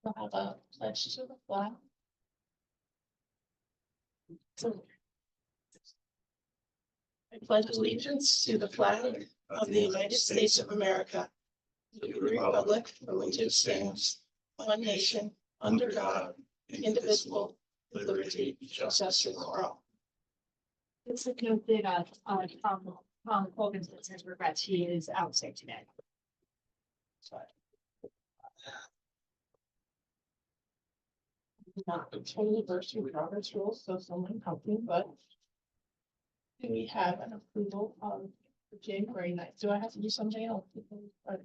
We'll have a pledge to the flag. So I pledge allegiance to the flag of the United States of America, to the republic for which it stands, one nation, under God, indivisible, with liberty and justice for all. It's a good thing Tom Hogan says regrets he is out sick today. Not the anniversary with Robert's rules, so someone help me, but do we have an approval of January 9th? Do I have to do something else? Okay.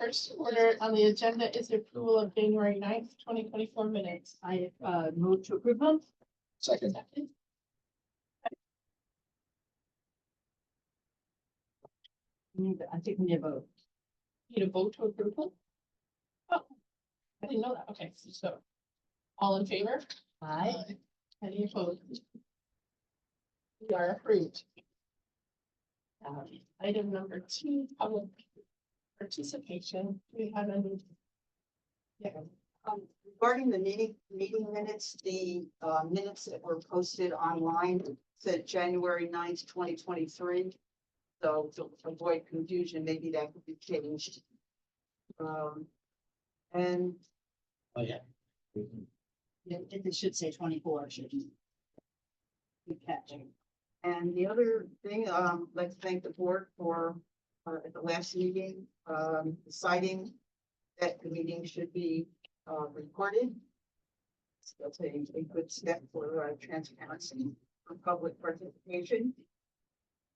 First order on the agenda is the approval of January 9th, 2024 minutes. I move to approve them. Second. I think we need a vote. Need a vote to approve them? Oh, I didn't know that. Okay, so all in favor? Aye. Any opposed? We are approved. Item number 2, public participation. Do we have any? Yeah, Regarding the meeting minutes, the minutes that were posted online said January 9th, 2023. So to avoid confusion, maybe that could be changed. And Oh, yeah. It should say 24, shouldn't it? Good catch. and the other thing, I'd like to thank the board for at the last meeting, deciding that the meeting should be recorded. So that's a good step for transparency for public participation.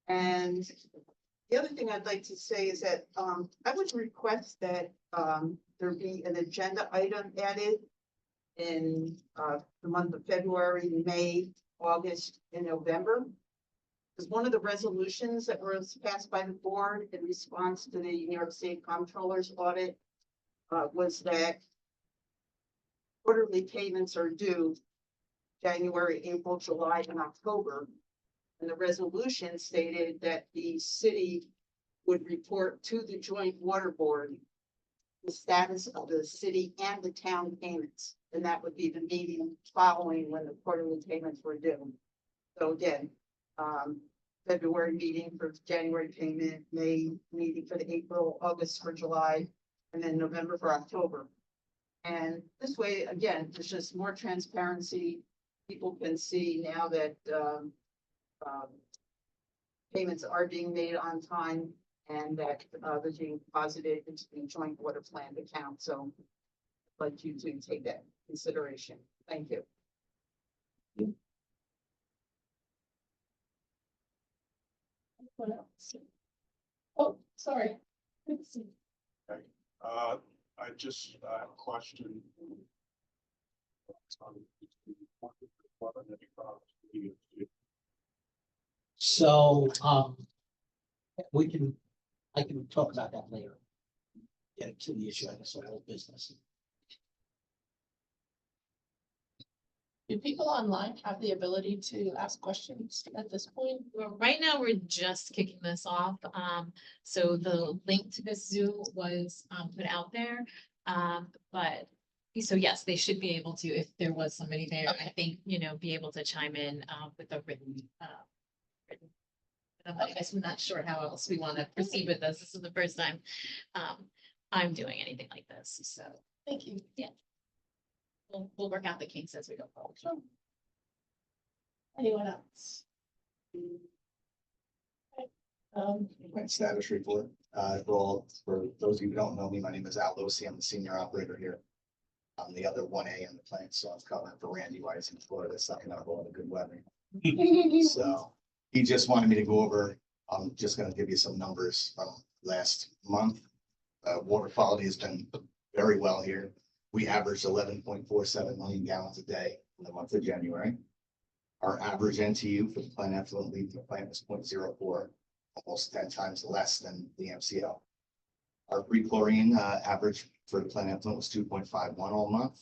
And the other thing I'd like to say is that I would request that there be an agenda item added in the month of February, May, August, and November. Because one of the resolutions that was passed by the board in response to the New York State Comptroller's audit was that quarterly payments are due January, April, July, and October. And the resolution stated that the city would report to the joint water board the status of the city and the town payments. And that would be the meeting following when the quarterly payments were due. So again, February meeting for January payment, May meeting for the April, August for July, and then November for October. And this way, again, there's just more transparency. People can see now that payments are being made on time and that they're being deposited into the joint water plan account. So I'd like you to take that into consideration. Thank you. what else? Oh, sorry. Good to see. I just have a question. So, I can talk about that later. Get to the issue, I guess, of whole business. Do people online have the ability to ask questions at this point? Well, right now, we're just kicking this off. So the link to this Zoom was put out there. But so yes, they should be able to, if there was somebody there, I think, be able to chime in with a written. I guess we're not sure how else we want to proceed with this. This is the first time I'm doing anything like this, so. Thank you. Yeah. We'll work out the kinks as we go forward. Sure. Anyone else? Okay. My status report. For those of you who don't know me, my name is Al Losi. I'm the senior operator here. I'm the other 1A in the plant, so I'm covering for Randy while he's in Florida, sucking up all the good weather. So he just wanted me to go over, I'm just gonna give you some numbers from last month. Water quality has been very well here. We averaged 11.47 million gallons a day in the month of January. Our average NTU for the plant effluent leaving the plant was 0.04, almost 10 times less than the MCL. Our pre-chlorine average for the plant effluent was 2.51 all month,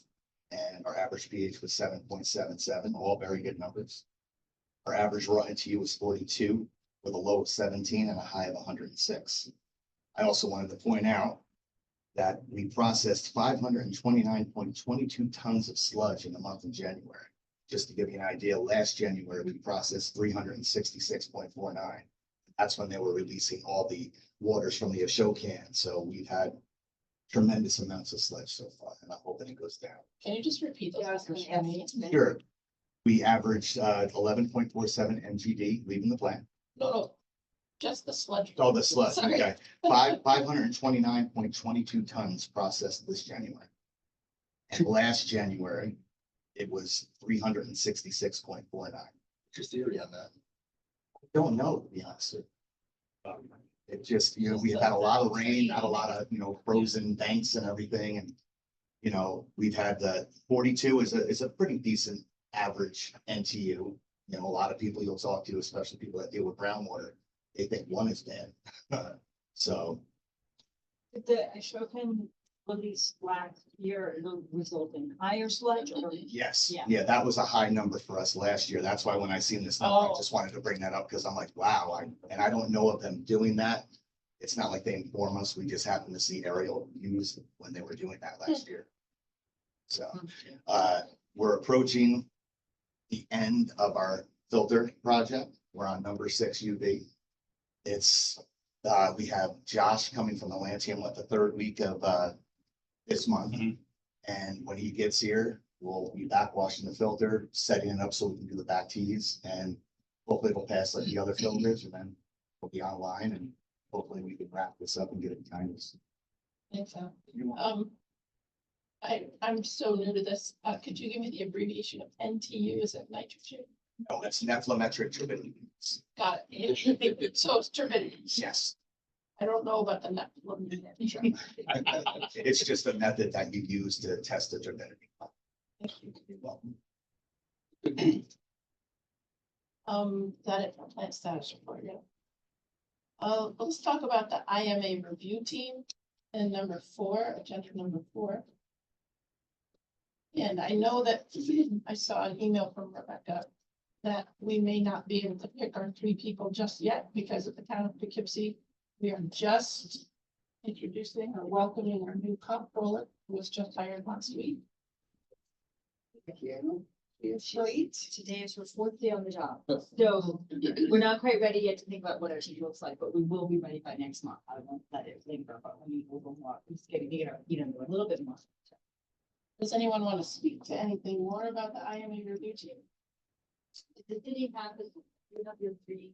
and our average pH was 7.77, all very good numbers. Our average raw NTU was 42 with a low of 17 and a high of 106. I also wanted to point out that we processed 529.22 tons of sludge in the month of January. Just to give you an idea, last January, we processed 366.49. That's when they were releasing all the waters from the Ashokan. So we've had tremendous amounts of sludge so far, and I'm hoping it goes down. Can you just repeat those Yeah, I was numbers gonna for me? ask. Sure. We averaged 11.47 MGD leaving the plant. No, just the sludge. Oh, the sludge, Sorry. okay. 529.22 tons processed this January. And last January, it was 366.49. Just theory on that. Don't know, to be honest. It just, we had a lot of rain, had a lot of, frozen banks and everything, and we've had the 42 is a pretty decent average NTU. A lot of people you'll talk to, especially people that deal with groundwater, they think 1 is bad. So, Did the Ashokan release last year result in higher sludge or? yes, Yeah. yeah, that was a high number for us last year. That's why when I seen this number, I Oh. just wanted to bring that up because I'm like, wow, and I don't know of them doing that. It's not like they inform us. We just happened to see aerial views when they were doing that last year. So, we're approaching the end of our filter project. We're on number 6 UV. It's, we have Josh coming from Atlantean, the 3rd week of, this month. And when he gets here, we'll be back washing the filter, setting it up so we can do the back tees, and hopefully it'll pass like the other filters, and then we'll be online, and hopefully we can wrap this up and get it behind us. Think so. I'm so new to this. Could you give me the abbreviation of NTU? Is it nitrogen? No, it's nephelometric turbidity. Got it. So it's turbidity. Yes. I don't know about the nephelometric. It's just a method that you use to test the turbidity. That it for plant status report, yeah. Let's talk about the IMA review team and number 4, agenda number 4. And I know that I saw an email from Rebecca that we may not be able to pick our 3 people just yet because of the town of Poughkeepsie. We are just introducing or welcoming our new comptroller who was just hired last week. Today is her 4th day on the job, so we're not quite ready yet to think about what our team looks like, but we will be ready by next month. I won't let it linger, but when we will go more, it's getting, a little bit more. Does anyone want to speak to anything more about the IMA review team? Did he have this, you have your 3?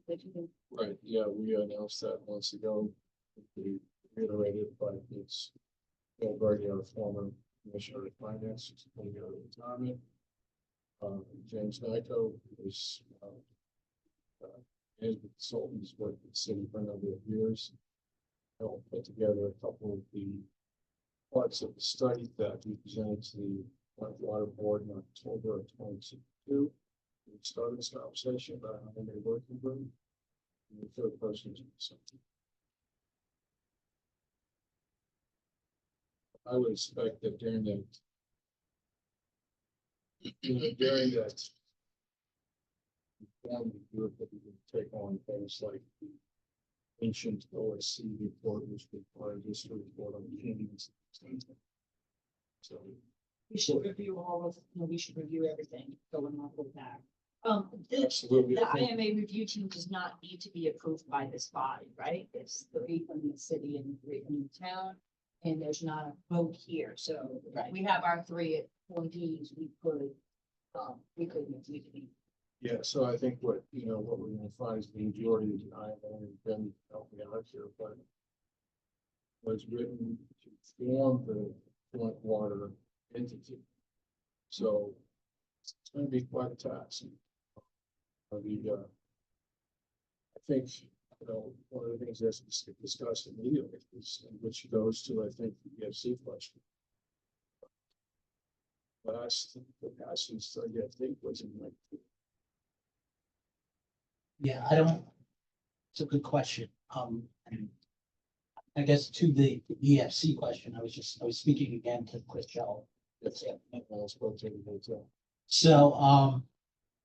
that you can- Right, yeah, we announced that months ago. We reiterated, but it's Bill Berge, our former Commissioner of Finance, is going to go to retirement. James Nyko is management consultant, has worked with the city for a number of years. Helped put together a couple of the parts of the study that we presented to the Water Board in October of 2022. We started this conversation about how they working group. And the 3rd person is something. I would expect that during that group that we would take on things like the ancient OSC report, which required this to report on kings. So We should review all of, we should review everything going on with that. absolutely. The IMA review team does not need to be approved by this body, right? It's 3 from the city and 3 from the town, and there's not a vote here, so we have our 3 appointees, we could be. Yeah, so I think what we're gonna find is the majority of the IMA and Ben help me out here, but was written to form the joint water entity. So it's gonna be quite a task. I think, one of the things that's discussed immediately is, which goes to, I think, the EFC question. Last, the passing study, I think, was in like Yeah, it's a good question. I guess to the EFC question, I was speaking again to Chris Shell. I spoke to the hotel.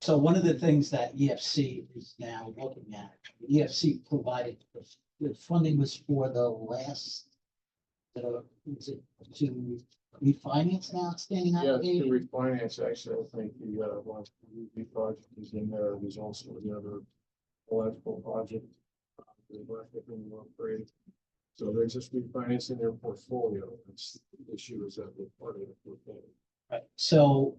So one of the things that EFC is now looking at, EFC provided, the funding was for the last Is it to refinance now standing Yeah, to application? refinance, actually, I think the, one, the project is in there, there's also the other electrical project. The electric and the upgrade. So they're just refinancing their portfolio, that's the issue is that we're part of the portfolio. Right, so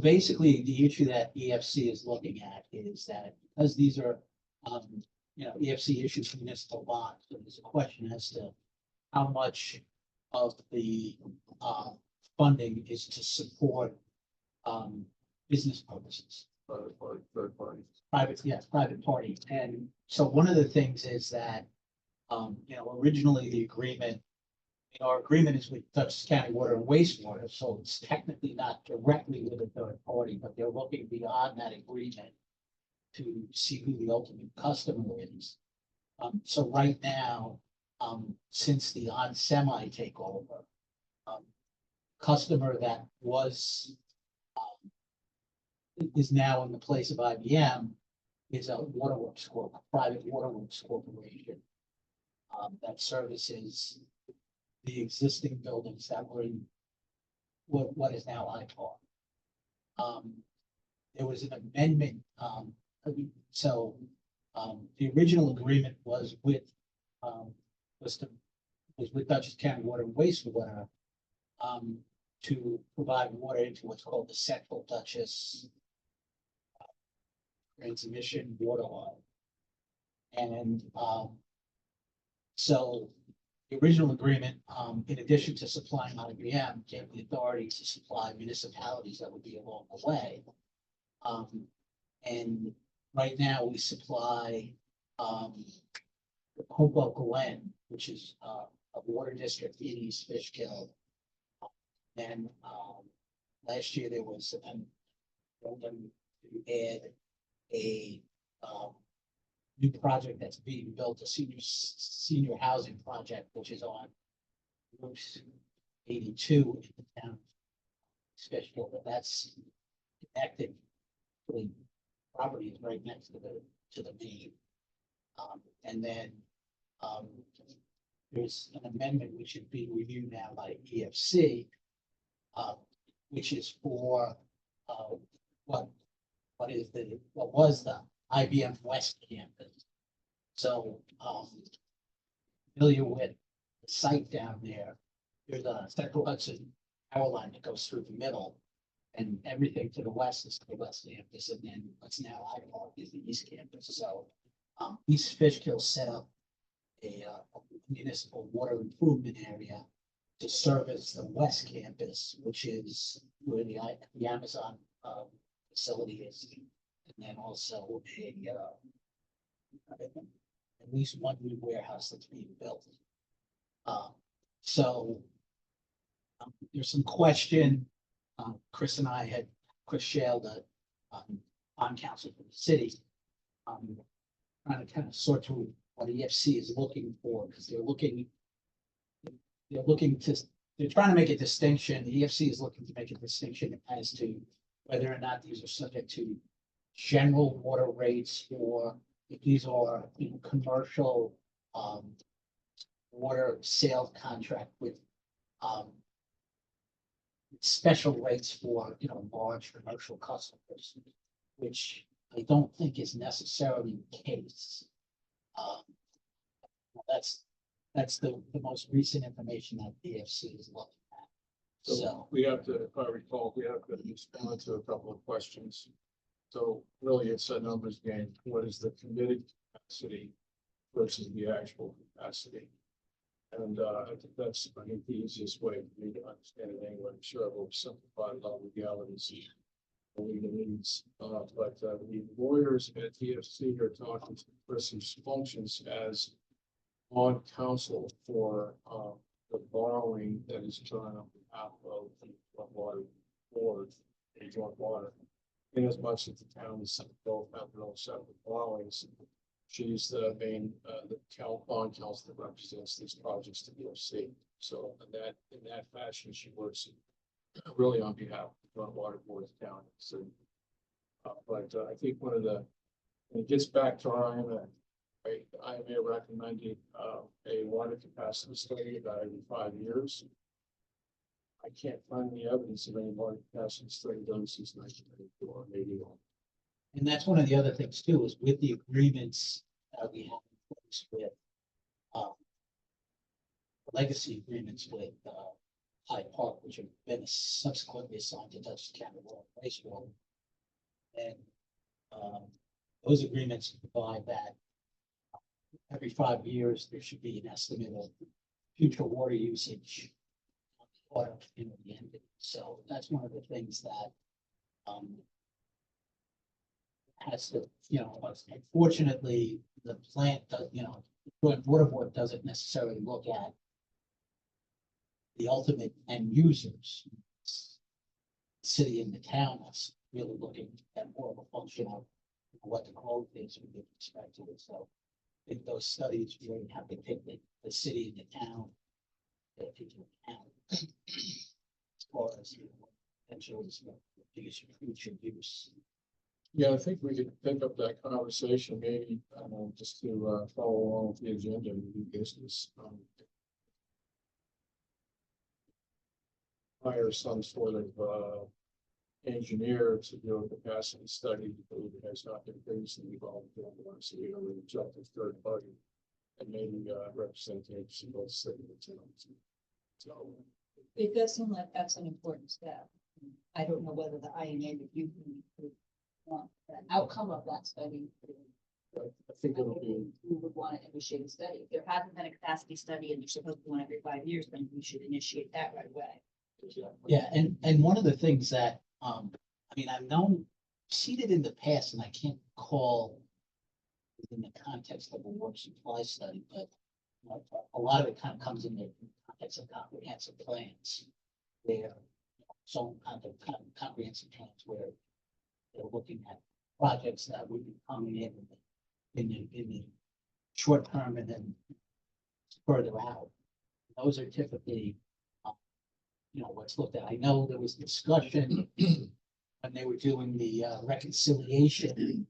basically, the issue that EFC is looking at is that, because these are, EFC issues municipal bonds, so there's a question as to how much of the, funding is to support, business purposes. Third party. Private party, and so one of the things is that, originally the agreement, our agreement is with Dutchess County Water and Wastewater, so it's technically not directly with a third party, but they're looking beyond that agreement to see who the ultimate customer is. So right now, since the on-semi takeover, customer that was, is now in the place of IBM is a Waterworks Corp, a private Waterworks Corporation, that services the existing buildings that were in what is now IPAR. There was an amendment, the original agreement was with, was with Dutchess County Water and Wastewater, to provide water into what's called the Central Dutchess Transmission Water Line. And, so the original agreement, in addition to supplying IBM, gave the authority to supply municipalities that would be along the way. And right now we supply, Hopewell Glen, which is, a water district in East Fishkill. And, last year there was, to add a, new project that's being built, a senior housing project, which is on Route 82 in the town. Especially, but that's connected. The property is right next to the main. And then, there's an amendment which should be reviewed now by EFC, which is for, what was the IBM West campus. So, familiar with the site down there, there's a Central Hudson power line that goes through the middle. And everything to the west is the West campus, and then what's now IPAR is the East campus. So, East Fishkill set up a municipal water improvement area to service the West campus, which is where the Amazon, facility is. And then also at least one new warehouse that's being built. So, there's some question, Chris and I had, Chris Shale, the, on council for the city, trying to kind of sort through what EFC is looking for, because they're looking to, they're trying to make a distinction, the EFC is looking to make a distinction as to whether or not these are subject to general water rates, or if these are, commercial, water sales contract with, special rates for, large commercial customers, which I don't think is necessarily the case. That's the most recent information that the EFC is looking at. So, We have to, if I recall, we have to respond to a couple of questions. So really, it's a numbers game. What is the committed capacity versus the actual capacity? And I think that's, I think, the easiest way for me to understand it anyway. I'm sure I will simplify a lot of legalities and legal needs. But the lawyers at TFC are talking to the person who functions as on counsel for the borrowing that is done on behalf of the Joint Water Board, the Joint Water. In as much as the town is both have their own separate borrowings, she's the main, the bond counsel that represents these projects to EFC. So in that fashion, she works really on behalf of the Joint Water Board of the town. So, but I think one of the, when it gets back to our IMA, right, the IMA recommended a a water capacity study about every 5 years. I can't find any evidence of any water capacity study done since 1994, maybe one. And that's one of the other things too, is with the agreements that we have in place with, um, legacy agreements with, Hyde Park, which have been subsequently assigned to Dutchess County Water and Wastewater. And, those agreements provide that every 5 years, there should be an estimate of future water usage. Water in the end. So that's one of the things that, has to, unfortunately, the plant does, the water board doesn't necessarily look at the ultimate end users. City and the town that's really looking at more of a function of what the growth is with respect to it. So I think those studies really have to take the city and the town. Take into account as far as, potential future use. Yeah, I think we could pick up that conversation, maybe, just to follow along with the agenda and do business. Hire some sort of engineer to do a capacity study, because it has not been previously involved in one, so we don't really jump to third party. And maybe representatives of both city and town. So, It does seem like that's an important step. I don't know whether the INA review would want the outcome of that study. I think it'll be, We would want to initiate a study. If there hasn't been a capacity study and you're supposed to do one every 5 years, then we should initiate that right away. Yeah, and one of the things that, I've seen it in the past, and I can't recall within the context of a water supply study, but a lot of it kind of comes in the context of comprehensive plans. Where some kind of comprehensive plans where they're looking at projects that would be coming in the short term and then further out. Those are typically, what's looked at. I know there was discussion when they were doing the reconciliation,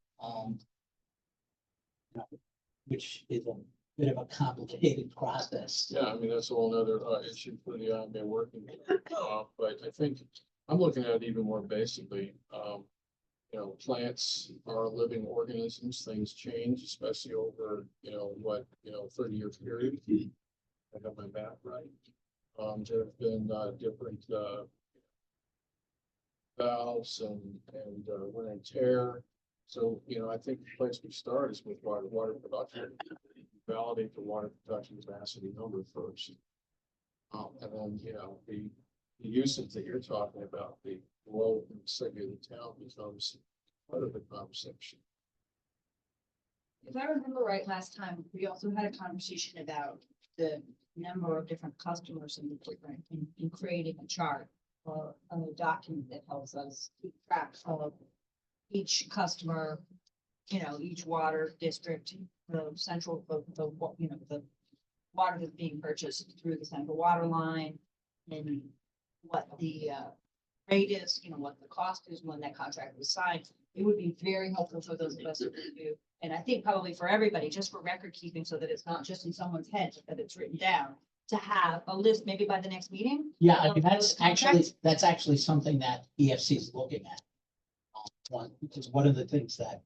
which is a bit of a complicated process. yeah, I mean, that's a whole nother issue for the IMA working group. But I think I'm looking at it even more basically. Plants are living organisms, things change, especially over, 30-year period. I got my math right. There have been different valves and wear and tear. So, I think the place we start is with water production. Validate the water production capacity number first. And then, the usage that you're talking about, the role in the city of the town becomes part of the conversation. If I remember right, last time, we also had a conversation about the number of different customers in the different, in creating a chart or a document that helps us keep track of each customer, each water district, the central, the water that's being purchased through the central water line, and what the rate is, what the cost is when that contract was signed. It would be very helpful for those of us to review. And I think probably for everybody, just for record keeping, so that it's not just in someone's head, but that it's written down, to have a list maybe by the next meeting. Yeah, of those contracts. that's actually something that EFC is looking at. Because one of the things that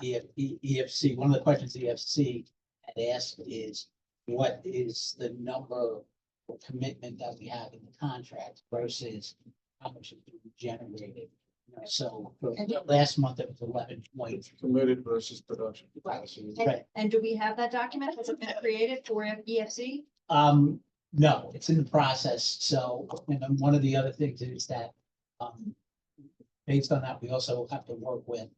EFC, one of the questions EFC had asked is, what is the number or commitment that we have in the contract versus how much is being generated? So for last month, it was 11 point. Committed versus production Right. capacity. Right. And do we have that document? Has it been created for EFC? No, it's in the process. So, and then one of the other things is that, based on that, we also have to work with,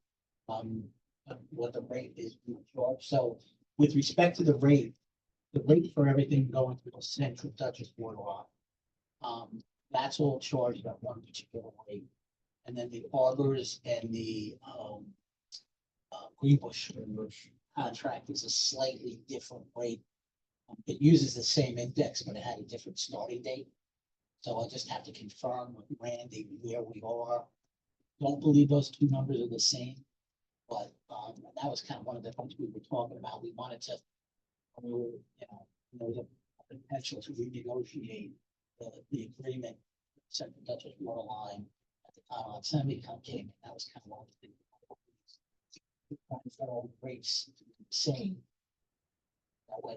what the rate is being charged. So with respect to the rate for everything going through the central Dutchess Boardwalk, that's all charged at one particular rate. And then the arbors and the, Greenbush contract is a slightly different rate. It uses the same index, but it had a different starting date. So I'll just have to confirm with Randy where we are. Don't believe those two numbers are the same. But that was kind of one of the things we were talking about. We wanted to, when we were, potential to renegotiate the agreement, Central Dutchess water line at the time on Semicon came, and that was kind of one of the things. Trying to get all the rates the same. That way.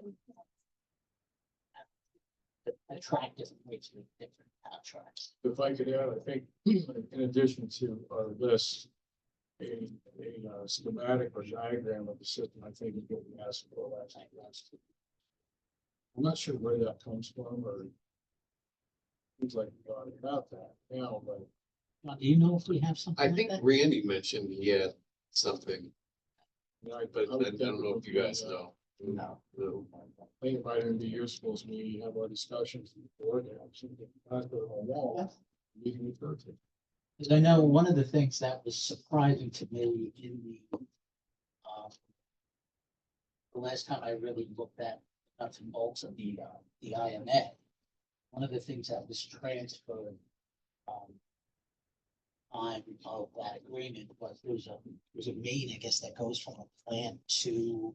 Attract different rates with different contracts. If I could add, I think in addition to our list, a schematic or diagram of the system, I think is what we asked for last night. I'm not sure where that comes from, or seems like we already about that now, but Now, do you know if we have something I like think that? Randy mentioned he had something, you know, but would I don't know if you guys think, know. No. No. I think it might even be useful as we have our discussions before that, something not go on wall, we can refer to. Because I know one of the things that was surprising to me in the last time I really looked at nuts and bolts of the IMA, one of the things that was transferred on of that agreement was there's a main, I guess, that goes from a plant to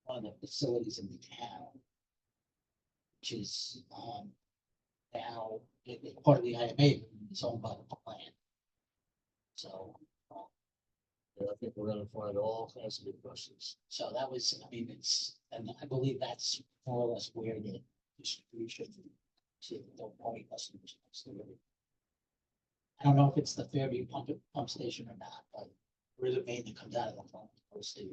one of the facilities in the town, which is now it's part of the IMA, it's owned by the plant. So, Yeah, I think we're gonna find all kinds of good questions. so that was, I mean, it's, and I believe that's more or less where the distribution to the point customers. I don't know if it's the Fairview pump station or not, but where the main that comes out of the pump goes to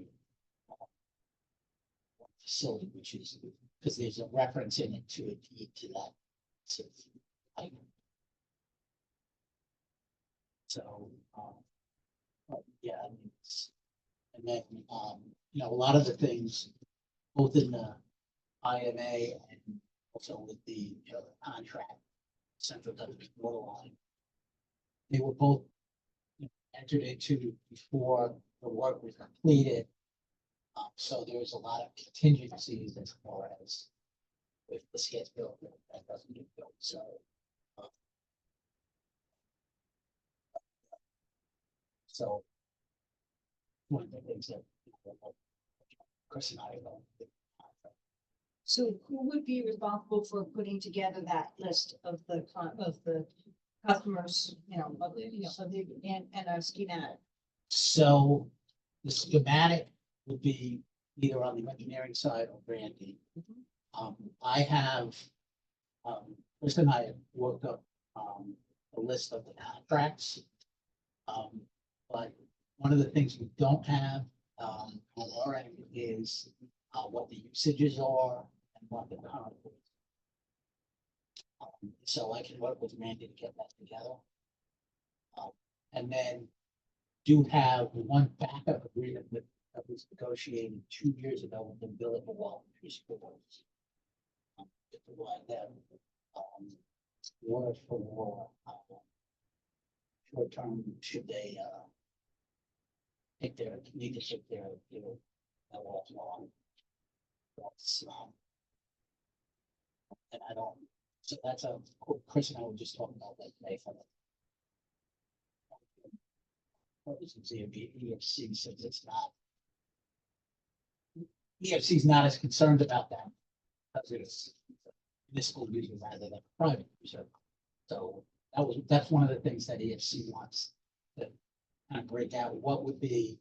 facility, which is, because there's a reference in it to a deed to that. sort of item. So, but yeah, I mean, it's, and then, you know, a lot of the things, both in the IMA and also with the, you know, the contract, Central Dutchess water line, they were both you know, entered into before the work was completed. So there's a lot of contingencies as far as if this gets built, that doesn't get built, so. So. One of the things that. Chris and I know. So who would be responsible for putting together that list of the customers, you know, and a schematic? So the schematic would be either on the engineering side or Randy. I have, Chris and I have worked up, a list of the contracts. But one of the things we don't have, on our end is, what the usages are and what the current is. So I can work with Randy to get that together. And then do have one backup agreement that was negotiated 2 years ago with the Village of Wallingford schools. To provide them, water for, short term, should they, need to take their, you know, that walk long. That's, and I don't, so that's a, Chris and I were just talking about that today from it. What is it, EFC, since it's not. EFC is not as concerned about that. Because it's municipal user rather than private user. So that's one of the things that EFC wants to kind of break out, what would be,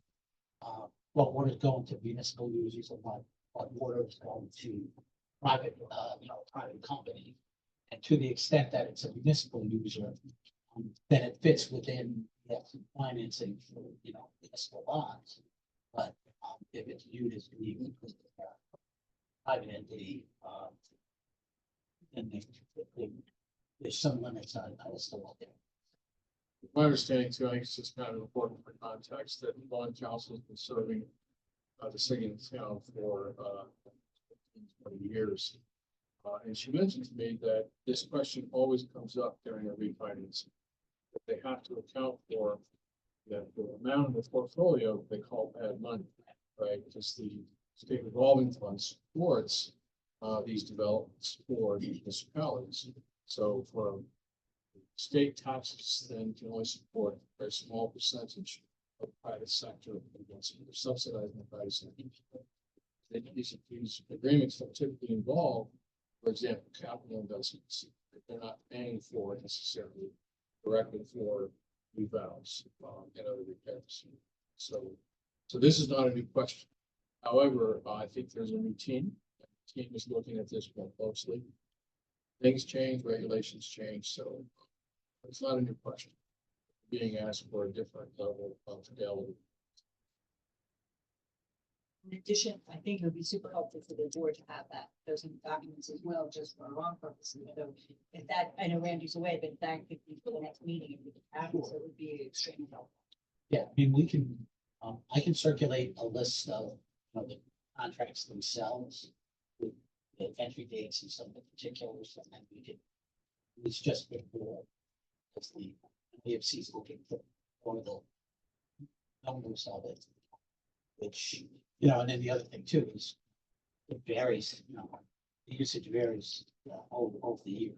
what water is going to municipal users and what water is going to private, you know, private company. And to the extent that it's a municipal user, then it fits within the financing for, you know, municipal bonds. But if it's viewed as being a private entity, then there's some limits on how it's still out there. My understanding too, I think it's just kind of important for context that Vaughn Council has been serving the city and town for 20 years. And she mentioned to me that this question always comes up during a refinancing. That they have to account for that the amount of the portfolio they call bad money, right? Because the state revolving fund supports these developments for the municipalities. So for state taxes then can only support a very small percentage of private sector against subsidizing the private sector. these agreements don't typically involve, for example, capital investments. That they're not paying for necessarily directly for new valves, and other repairs. So this is not a new question. However, I think there's a new team. The team is looking at this more closely. Things change, regulations change, so it's not a new question. Being asked for a different level of fidelity. In addition, I think it would be super helpful for the board to have that, those documents as well, just for our own purposes. So if that, I know Randy's away, but if that could be for the next meeting, if we could have it, so it would be extremely helpful. Yeah, I mean, we can, I can circulate a list of, the contracts themselves with the entry dates and some of the particulars, and then we could, it's just before, as the EFC is looking for one of the numbers of it, which, and then the other thing too is it varies, the usage varies over the year.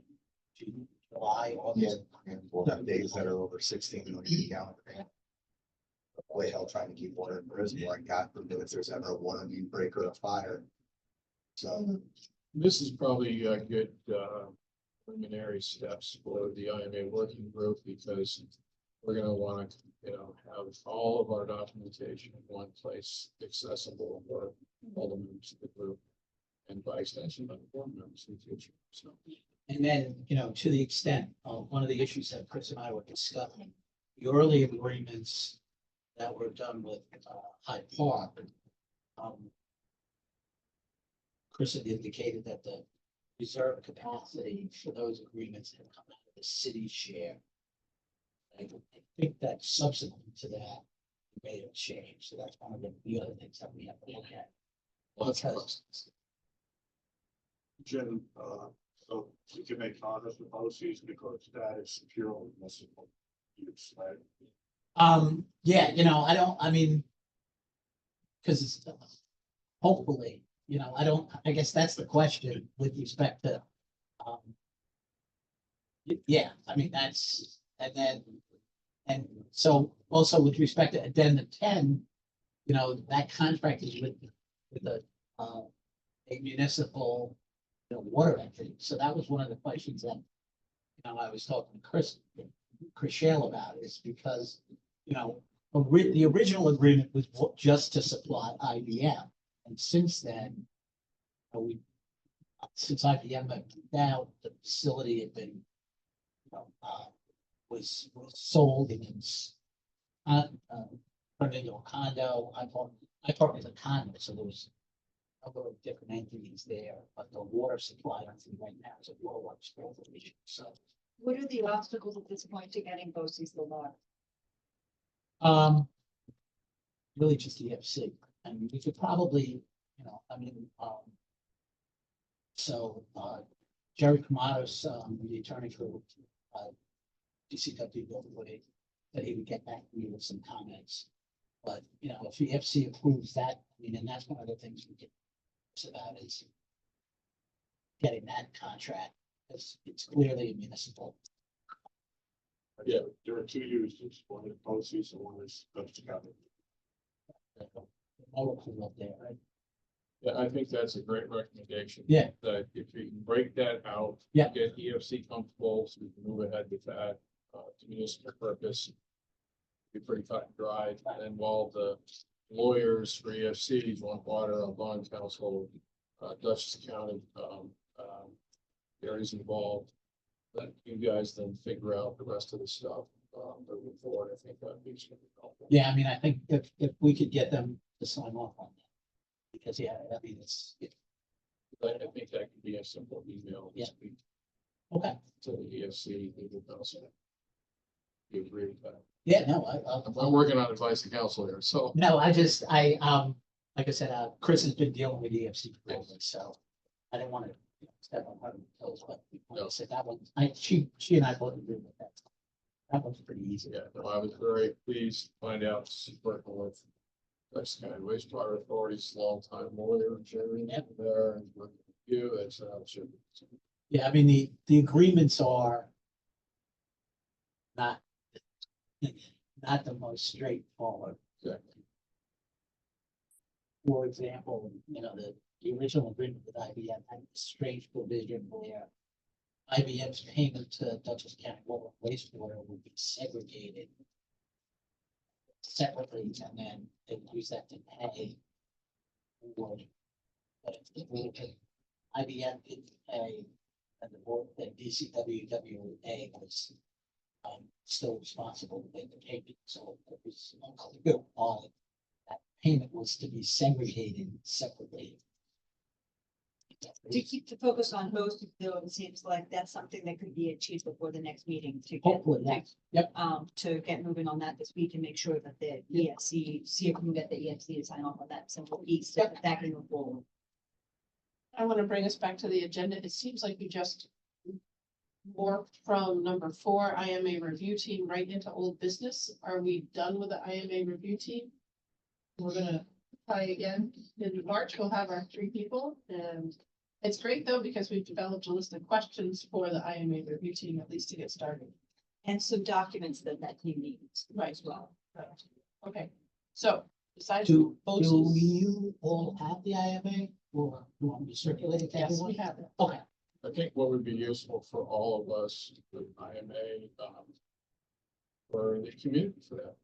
June, July, August. And we'll have days that are over 16 million gallons. Way hell trying to keep water in the reservoir, and God forbid if there's ever a water main break or a fire. So This is probably a good preliminary steps for the IMA working group, because we're gonna wanna, have all of our documentation in one place accessible for all the members of the group. And by extension, by the board members in the future, so. And then, to the extent, one of the issues that Chris and I were discussing, the early agreements that were done with Hyde Park. Chris had indicated that the reserve capacity for those agreements had come out of the city share. I think that subsequent to that, we made a change, so that's one of the other things that we have to look at. Well, that's Because Jim, so we can make progress with policies because that is purely municipal use, right? Yeah, because hopefully, I guess that's the question with respect to, yeah, and so also with respect to addendum 10, that contract is with the, a municipal, water entity. So that was one of the questions that, I was talking to Chris Shale about, is because, the original agreement was just to supply IBM. And since then, since IBM went down, the facility had been, was sold and it's turned into a condo. I thought it was a condo, so there was a number of different entities there, but the water supply, I think right now is a waterworks corporation, so. What are the obstacles at this point to getting BOCES the water? Really just EFC. I mean, we could probably, so, Jerry Kamados, the attorney for, DCW Building, that he would get back to me with some comments. But, if EFC approves that, and that's one of the things we get about is getting that contract, because it's clearly a municipal. Yeah, there are two uses, one is policies and one is Dutchess County. All up there, right? Yeah, I think that's a great recommendation. Yeah. That if we can break that out. Yeah. Get EFC comfortable, so we can move ahead with that, to municipal purpose. Be pretty cut and dried, and while the lawyers for EFC want water on bond council, Dutchess County, areas involved. That you guys then figure out the rest of the stuff, moving forward, I think that'd be extremely helpful. Yeah, I think if we could get them to sign off on that, because, I think that could be a simple email. Yeah. Speak okay. to the EFC, legal counsel. You agree with that? Yeah, no, I'm working on advice and counsel here, so. no, like I said, Chris has been dealing with EFC for years, so I didn't want to step on her toes, but like I said, that one, she and I both agree with that. That one's pretty easy. Yeah, no, I was very pleased to find out, working with Dutchess County wastewater authorities, longtime lawyer, Jerry, Yep. there, and working with you, that's how it should be. Yeah, the agreements are not the most straightforward. Exactly. For example, the original agreement with IBM had a strange provision where IBM's payment to Dutchess County Water and Wastewater would be segregated separately, and then they would use that to pay. But if IBM didn't pay, and the board, that DCWWA was still responsible to make the payment, so it was unclear why that payment was to be segregated separately. To keep the focus on most of them, it seems like that's something that could be achieved before the next meeting to get. Hopefully, yep. To get moving on that this week and make sure that the EFC, see if we can get the EFC to sign off on that simple piece, that can move forward. I want to bring us back to the agenda. It seems like we just morphed from number 4, IMA review team, right into old business. Are we done with the IMA review team? We're gonna try again in March. We'll have our 3 people, and it's great though, because we've developed a list of questions for the IMA review team, at least to get started. And some documents that you need Right. as well. Right. Okay, so besides. Do BOCES, you all have the IMA, or do you want me to circulate it to yes, everyone? we have it. Okay, I think what would be useful for all of us, with IMA, for the community for that.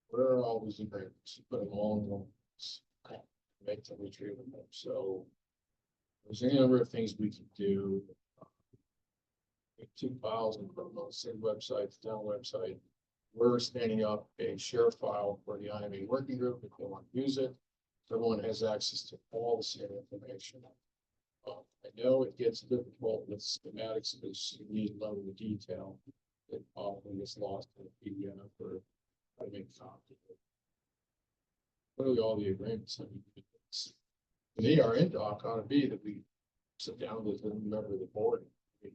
What are all these agreements, put them all in one place. Okay. Make them retrievable, so. There's any number of things we can do. Make 2 files and put them on the same website, the town website. We're standing up a share file for the IMA working group if they want to use it. Everyone has access to all the same information. I know it gets difficult with schematics because you need a level of detail that often gets lost in the PDF or how to make a copy. Clearly, all the agreements. I mean, to me, our end doc ought to be that we sit down with a member of the board. And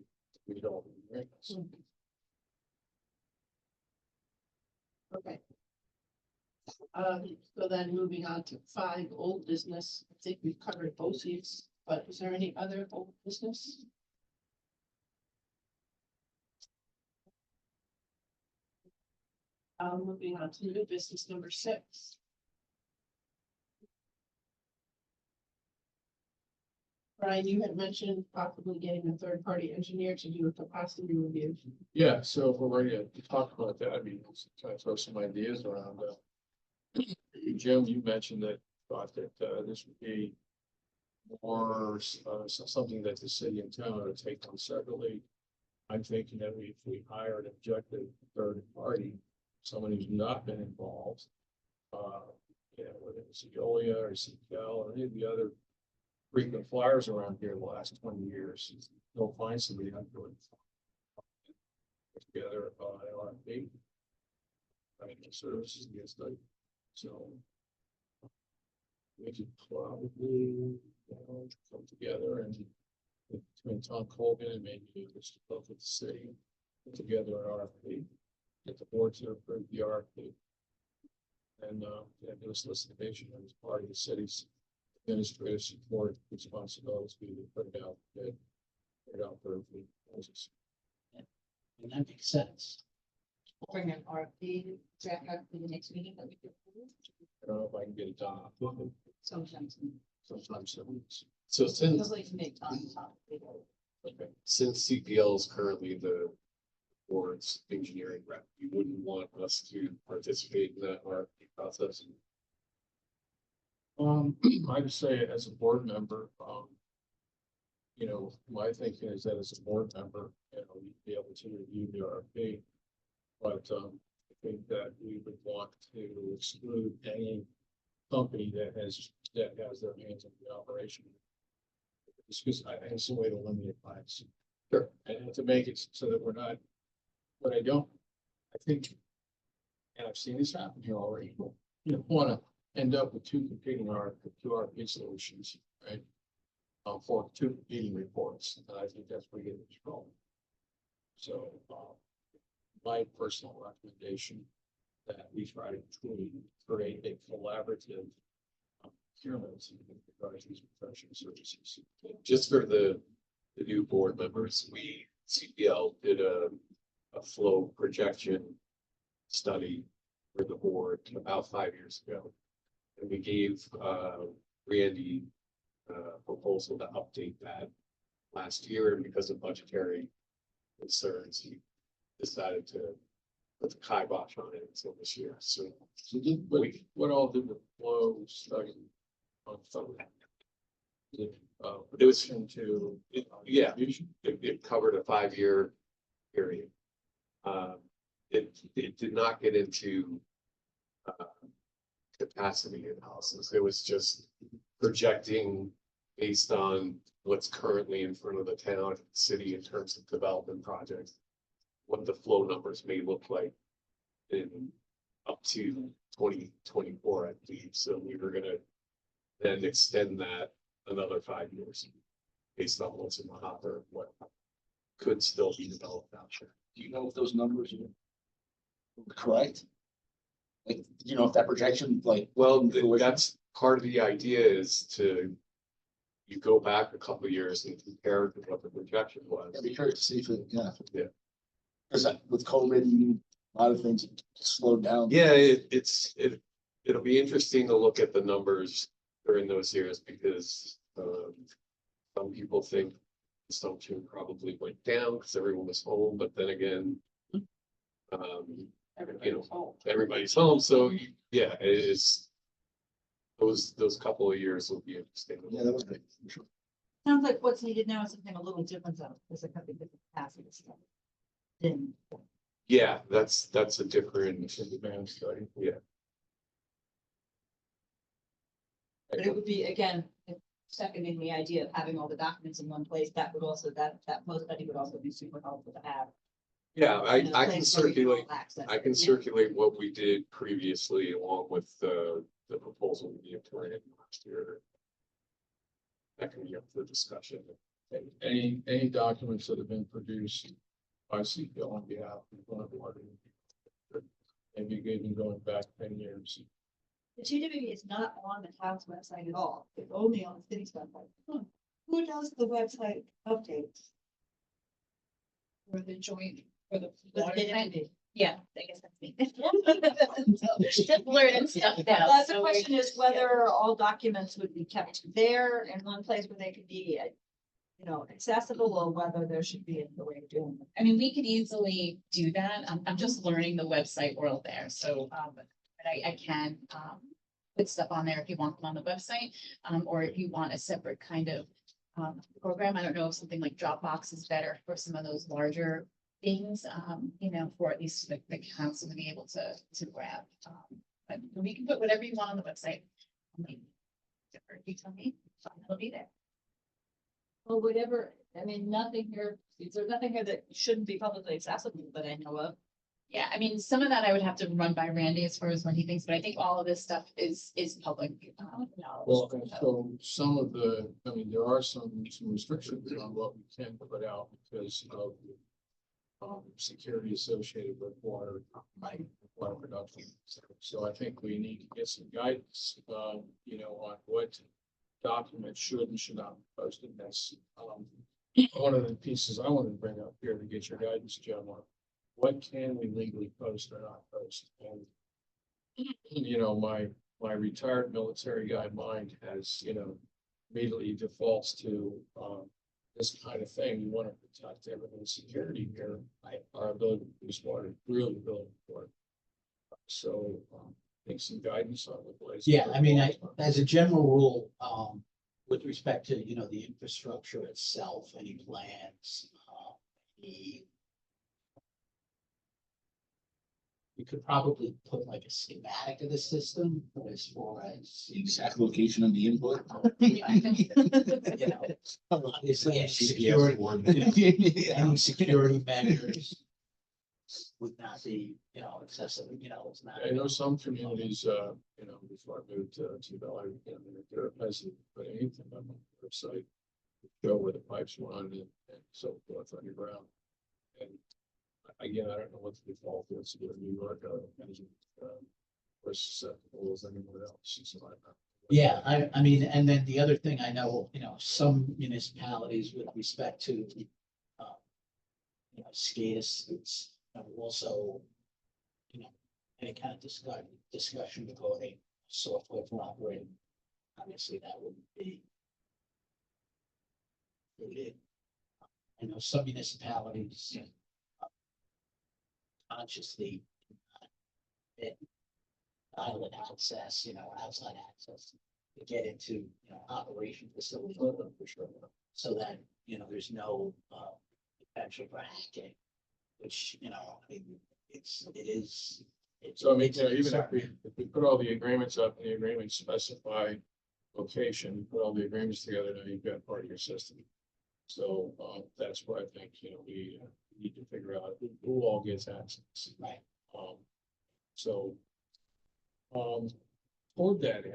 read all the agreements. Okay. So then moving on to 5 old business, I think we've covered BOCES, but is there any other old business? Moving on to new business number 6. Brian, you had mentioned possibly getting a 3rd-party engineer to do a capacity review. Yeah, so if we're ready to talk about that, I mean, kind of throw some ideas around. Jim, you mentioned that thought that this would be more something that the city and town ought to take on separately. I'm thinking that if we hire an objective 3rd party, someone who's not been involved, whether it's Eolia or CPL or any of the other frequent flyers around here the last 20 years, they'll find somebody out there. Together, LRP, financial services, against it. So we could probably come together and between Tom Colgan and maybe Mr. Buck with the city, put together an RFP, get the board to approve the RFP. And do a solicitation as part of the city's administrative support responsibilities, be to put it out, put it out for proposals. and that makes sense. Bring an RFP, draft up for the next meeting that we could. I don't know if I can get it done Sometimes. sometime soon. So since, Just like to make time. Okay. since CPL is currently the board's engineering rep, you wouldn't want us to participate in that RFP process. I just say as a board member, my thinking is that as a board member, you'd be able to review the RFP. But, I think that we would want to exclude any company that has their hands on the operation. Just because I think it's a way to eliminate bias. Sure. And to make it so that we're not, but I think, and I've seen this happen here already, you don't want to end up with 2 competing RFP solutions, right? For 2 competing reports, and I think that's where you get in trouble. So, my personal recommendation that we try to create a collaborative procurement in regards to these professional services. Just for the new board members, CPL did a flow projection study for the board about 5 years ago. And we gave Randy proposal to update that last year, and because of budgetary concerns, he decided to put the kibosh on it until this year, so. What all did the flow study on some? It was- into. Yeah, it covered a 5-year period. It did not get into capacity analysis. It was just projecting based on what's currently in front of the town, and city in terms of development projects, what the flow numbers may look like in up to 2024, I believe. So we were gonna then extend that another 5 years based on what's in the hopper, what could still be developed out there. Do you know if those numbers are correct? Like, you know, if that projection, like, Well, fruition? that's part of the idea is to, you go back a couple of years and compare to what the projection was. I'd be curious to see if it, yeah. Yeah. Cause with COVID, and a lot of things slowed down. Yeah, it'll be interesting to look at the numbers during those years because some people think consumption probably went down because everyone was home, but then again, everybody's home, so yeah, it is. Those couple of years will be interesting. Yeah, that was great, for sure. Sounds like what's needed now is something a little different though, there's a couple of different capacity stuff. Then, Yeah, that's a different, Demand study. yeah. but it would be, again, seconding the idea of having all the documents in one place, that would also, that flow study would also be super helpful to have. Yeah, in a I can place where we all circulate, access I it. can Yeah. circulate what we did previously along with the proposal we gave to Rand last year. That can be up for discussion. Any documents that have been produced by CPL on behalf of one of the parties. Maybe even going back 10 years. The TWB is not on the town's website at all, it's only on the city's website. Who does the website updates? For the joint, for the The water plant. TWB. Yeah, I guess that's me. Just learning stuff now. But the so question is whether all documents would be kept there in one place where they could be, accessible, or whether there should be a way of doing it. I mean, we could easily do that. I'm just learning the website world there, so, but I can, put stuff on there if you want them on the website. Or if you want a separate kind of, program. I don't know if something like Dropbox is better for some of those larger things, for at least the council to be able to grab. But we can put whatever you want on the website. You tell me, it'll be there. Well, whatever, I mean, nothing here, there's nothing here that shouldn't be publicly accessible that I know of. Yeah, I mean, some of that I would have to run by Randy as far as what he thinks, but I think all of this stuff is public knowledge. Well, so some of there are some restrictions on what we can put out because of security associated with water, water production. So I think we need to get some guidance, on what documents should and should not be posted. That's one of the pieces I wanted to bring up here to get your guidance, Jim, on what can we legally post or not post? And my retired military guy mind has, immediately defaults to this kind of thing. We want to protect everyone's security here. Our ability to produce water is really, really important. So I think some guidance on the place. Yeah, I mean, as a general rule, with respect to, the infrastructure itself, any plans, we could probably put like a schematic of the system as far as. The exact location of the input. Obviously, any security measures would not be, excessive, it's not. I know some communities, before I moved to Bellevue, they're hesitant to put anything on the website. Show where the pipes run and so forth underground. And again, I don't know what the default is in New York, or susceptible as anywhere else. So Yeah, I mean, and then the other thing I know, some municipalities with respect to, SCADA, it's also, any kind of discussion regarding software for operating obviously that wouldn't be included. I know some municipalities consciously pilot access, outside access to get into, operation facility for sure. So that, there's no potential for hacking, which, I mean, it is. So I mean, it's a even concern. if we put all the agreements up and the agreements specify location, put all the agreements together, now you've got part of your system. So, that's where I think, we need to figure out who all gets access. Right. So, toward that end,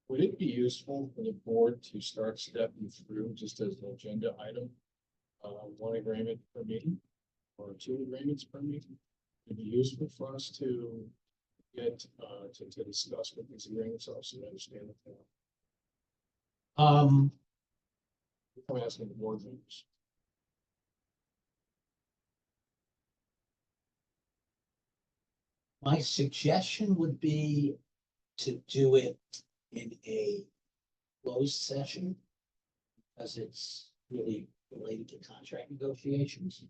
would it be useful for the board to start stepping through just as an agenda item? One agreement per meeting or two agreements per meeting? It'd be useful for us to get, to discuss what these agreements are, so we understand the town. I'm asking the board members. My suggestion would be to do it in a closed session. Because it's really related to contract negotiations.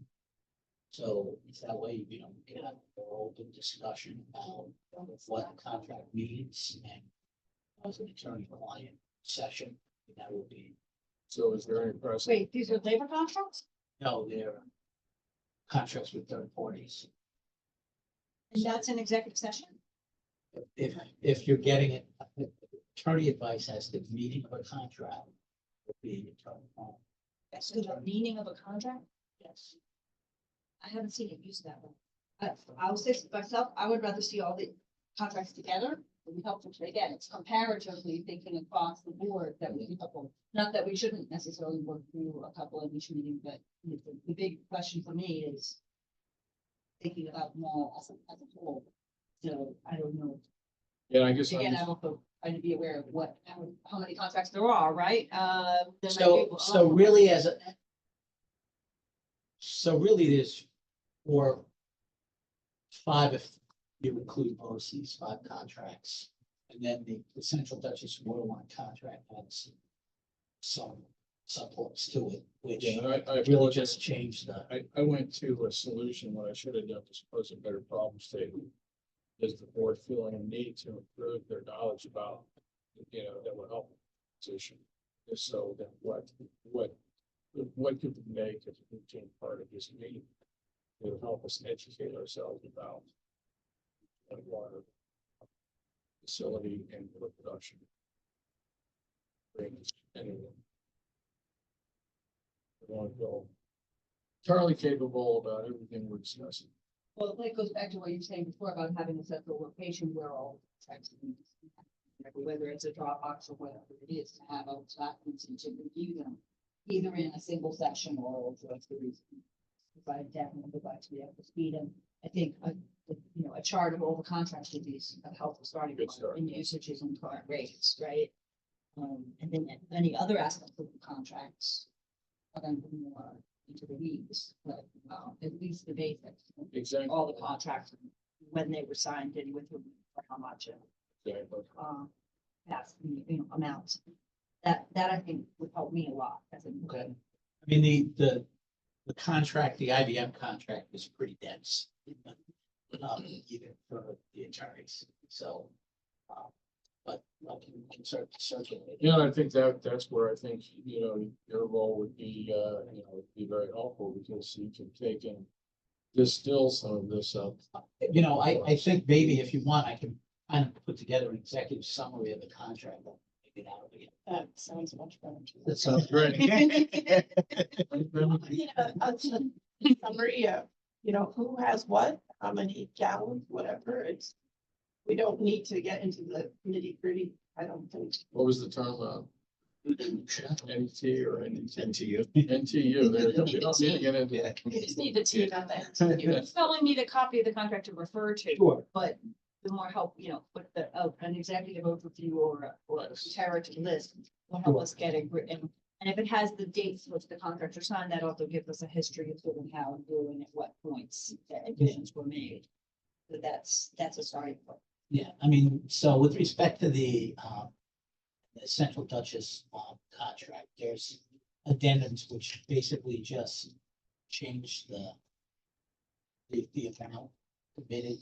So it's that way, we can have an open discussion about what the contract means and as an attorney-client session, that would be, So is there any precedent? Wait, these are labor contracts? no, they're contracts with third parties. And that's an executive session? If you're getting it, attorney advice as the meaning of a contract would be attorney-client. So the meaning of a contract? Yes. I haven't seen it used that way. I would say myself, I would rather see all the contracts together. It would be helpful to, again, it's comparatively thinking across the board that would be helpful. Not that we shouldn't necessarily work through a couple of each meeting, but the big question for me is thinking about them all as a whole. So I don't know. Yeah, I guess. Again, I also, I'd be aware of how many contracts there are, right? There might be- So really there's 4, 5 if you include policies, 5 contracts. And then the Central Dutchess Water Line contract has some supports to it, which Yeah, I really apologize. just changed the. I went to a solution, what I should have done was pose a better problem statement. Is the board feeling a need to improve their knowledge about, that would help the position? Just so that what could we make as a routine part of this meeting? To help us educate ourselves about water facility and water production. Anyway. I want to feel entirely capable about everything we're discussing. Well, that goes back to what you were saying before about having a central location where all contracts are whether it's a Dropbox or whatever it is, to have all documents and to review them, either in a single session or all throughout the reason. If I definitely would like to be able to speed them, I think, a chart of all the contracts would be a helpful starting Good point start. in usages and current rates, right? And then any other aspects of the contracts, are going to be more into the weeds, but, at least the basics. Exactly. All the contracts, when they were signed and with whom, for how much, Exactly. that's the, amounts. That I think would help me a lot as a. Okay. I mean, the contract, the IBM contract is pretty dense. Even for the attorneys, so. But I can circulate. Yeah, I think that's where I think, your role would be, be very helpful because you can take and distill some of this up. I think maybe if you want, I can kind of put together an executive summary of the contract. Make it out again. That sounds much better. to me. That sounds great. Yeah, summary, who has what, how many gallons, whatever, we don't need to get into the nitty gritty, I don't think. What was the term? NT or NT? NTU. NTU, there you go. We don't need to get into that. We just need the T on that. You probably need a copy of the contract to refer to. Sure. But the more help, put an executive overview or a comparative list will help us get it written. And if it has the dates which the contracts are signed, that also gives us a history of sort of how and who and at what points the additions were made. So that's a starting point. Yeah, I mean, so with respect to the the Central Dutchess contract, there's addendums which basically just change the amount committed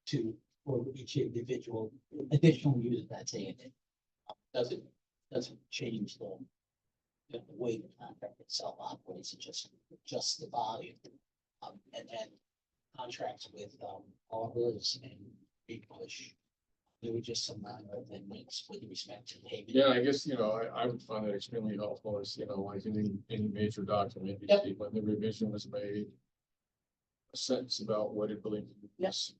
to, for each individual additional user, that's it. Doesn't change the way the contract itself operates, it just the volume. And then contracts with, Arbors and Big Push. There were just some minor amendments with respect to payment. Yeah, I guess, I would find that extremely helpful as, like any major document, you Yep. see when the revision was made. A sentence about what it really Yes.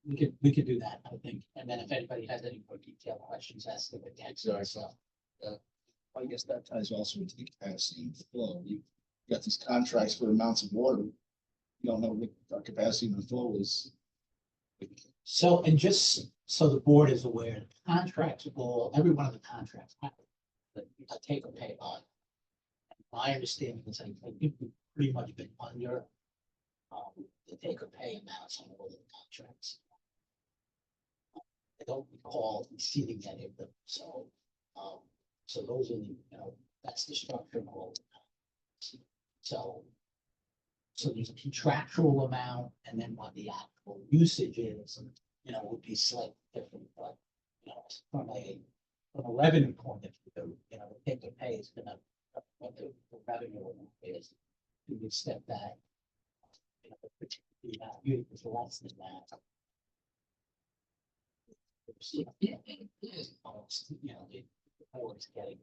We could do that, I think, and then if anybody has any more detailed questions, ask them again. Exactly. I guess that ties also into the capacity and flow. You got these contracts for amounts of water. You don't know what our capacity and flow is. So, and just so the board is aware, contracts will, every one of the contracts have a take or pay on. My understanding is I think we've pretty much been under the take or pay amounts on all of the contracts. I don't recall exceeding any of them, so, so those are the, that's the structure of all. So, so there's a contractual amount, and then what the actual usage is, would be slightly different, but, from a revenue point of view, the take or pay is gonna, what the revenue is, to the extent that, the value is less than that. Almost, the board is getting.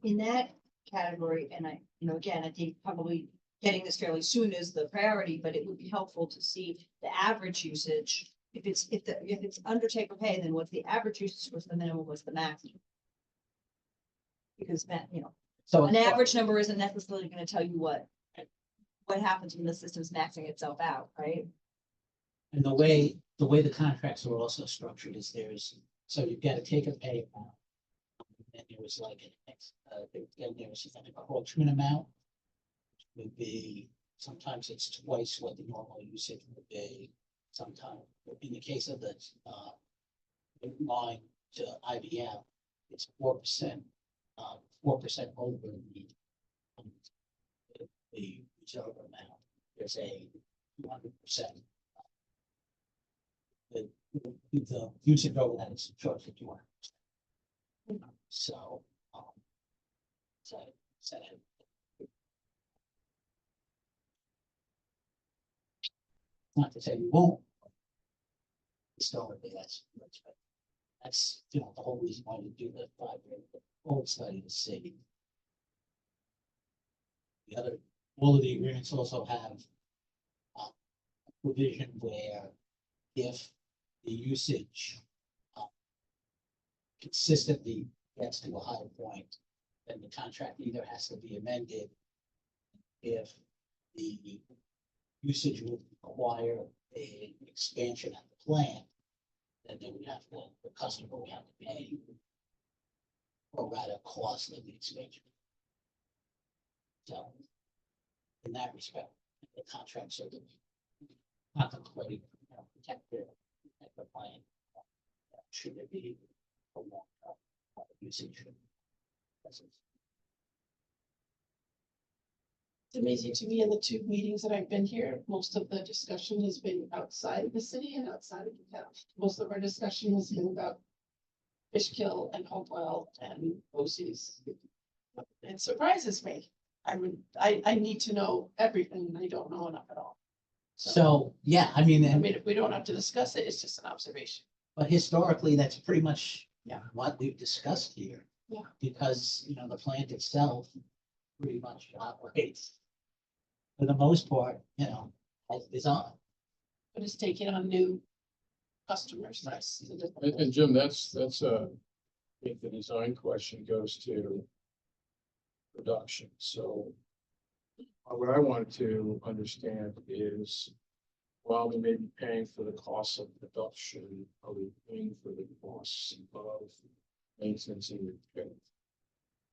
In that category, and again, I think probably getting this fairly soon is the priority, but it would be helpful to see the average usage. If it's under take or pay, then what's the average usage, what's the minimum, what's the maximum? Because that, So an average number isn't necessarily gonna tell you what happens when the system's maxing itself out, right? And the way the contracts are also structured is so you've got to take or pay amount. And there was like then there's an encroachment amount. Would be, sometimes it's twice what the normal usage would be. Sometimes, in the case of the line to IBM, it's 4%, 4% over the reserve amount. There's a 100%. The usage over that is charged at 200%. So, not to say you won't. Historically, that's the whole reason why you do the 5-year old study to see. All of the agreements also have a provision where if the usage consistently gets to a high point, then the contract either has to be amended if the usage would require an expansion at the plant, then they would have to, the customer would have to pay pro rata cost of the expansion. So, in that respect, the contract sort of contemplating, protect the plant. Should there be a long usage? It's amazing to me in the 2 meetings that I've been here, most of the discussion has been outside of the city and outside of the town. Most of our discussion has been about Fishkill and Hopewell and BOCES. It surprises me. I need to know everything, and I don't know enough at all. So, yeah, I mean, If we don't have to discuss it, it's just an observation. but historically, that's pretty much Yeah. what we've discussed here. Yeah. Because, the plant itself pretty much operates for the most part, as designed. But it's taking on new customers. That's the difference. And Jim, that's I think the design question goes to production, so. What I wanted to understand is, while we may be paying for the costs of production, are we paying for the costs of maintenance and repair?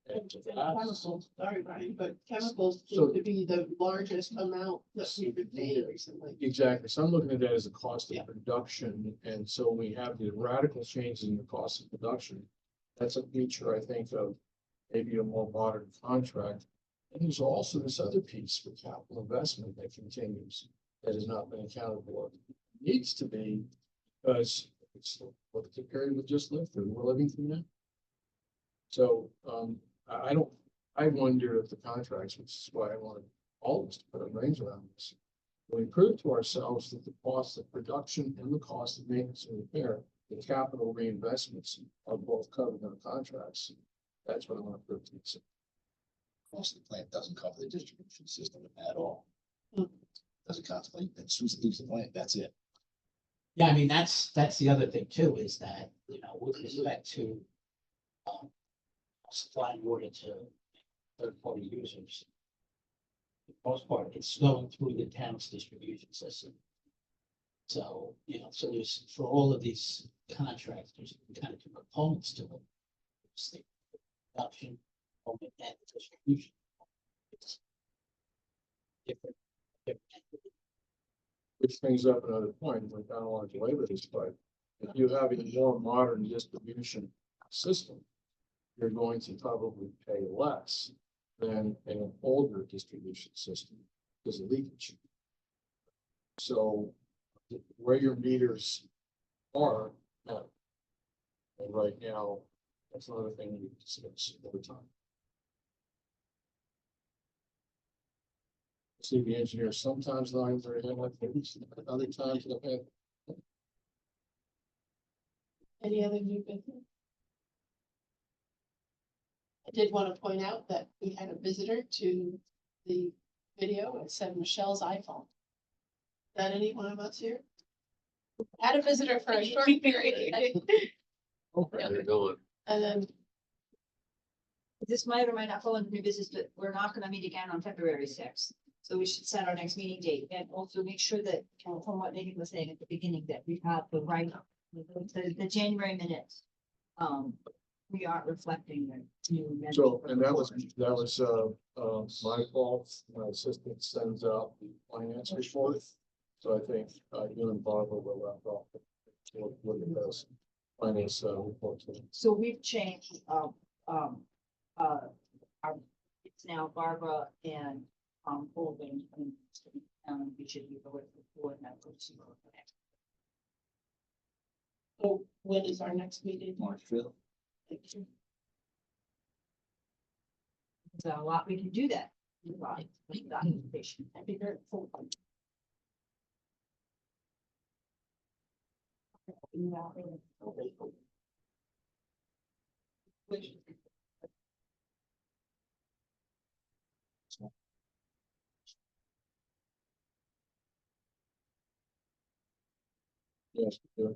And to that, Chemicals, sorry, Brian, but chemicals So- seem to be the largest amount that we've been paying recently. exactly, so I'm looking at that as a cost Yeah. of production, and so we have the radical changes in the cost of production. That's a feature, I think, of maybe a more modern contract. And there's also this other piece for capital investment that continues, that has not been accounted for. Needs to be, because it's what the period we just lived through, we're living through now. So, I don't, I wonder if the contracts, which is why I wanted all of us to put our brains around this. We prove to ourselves that the cost of production and the cost of maintenance and repair, the capital reinvestments are both covered in the contracts. That's what I want to prove to you. Cost of the plant doesn't cover the distribution system at all. Hmm. Doesn't contemplate, as soon as it leaves the plant, that's it. Yeah, I mean, that's the other thing too, is that, you know, with respect to supplying water to third-party users. For the most part, it's going through the town's distribution system. So, you know, so there's, for all of these contracts, there's kind of two components to it. It's the production component and the distribution. It's different. Which brings up another point, like I don't want to belabor this, but if you have a more modern distribution system, you're going to probably pay less than an older distribution system because of leakage. So where your meters are now, and right now, that's another thing we discuss over time. See, the engineer sometimes lines are in like this, other times they'll have. Any other new business? I did want to point out that we had a visitor to the video. It said Michelle's iPhone. Is that any one of us here? Had a visitor for a short period. Yeah, they're going. And then, This might or might not fall into new business, but we're not gonna meet again on February sixth. So we should set our next meeting date and also make sure that, from what Nadine was saying at the beginning, that we have the right, the January minutes. We are reflecting the new. amendment So, for and the that was, board. my fault. My assistant sends out the finance report. So I think, you and Barbara will wrap up. Look at those finance, report. So we've changed, it's now Barbara and, Holden, and, we should be the board members. so when is our next meeting? March 5th. Thank you. There's a lot we can do that. Right. Documentation. I'd be very full. Yes. Yeah.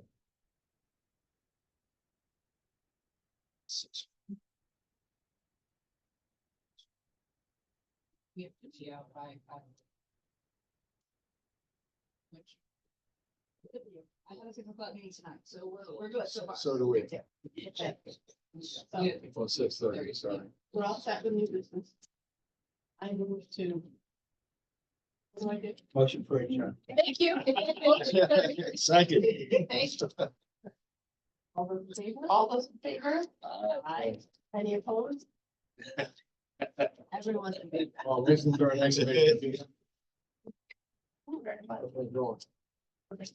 We have to see out by. Which? I have a 6 o'clock meeting tonight, so we're good so far. So do we. So On 6:30, sorry. we're all set with new business. I move to. What do I do? Motion for adjournment. Thank you. Second. Thanks. All those in favor? All those in favor? Aye. Any opposed? Everyone's in favor. Well, listen to our next meeting. Very much. How's it going? Okay.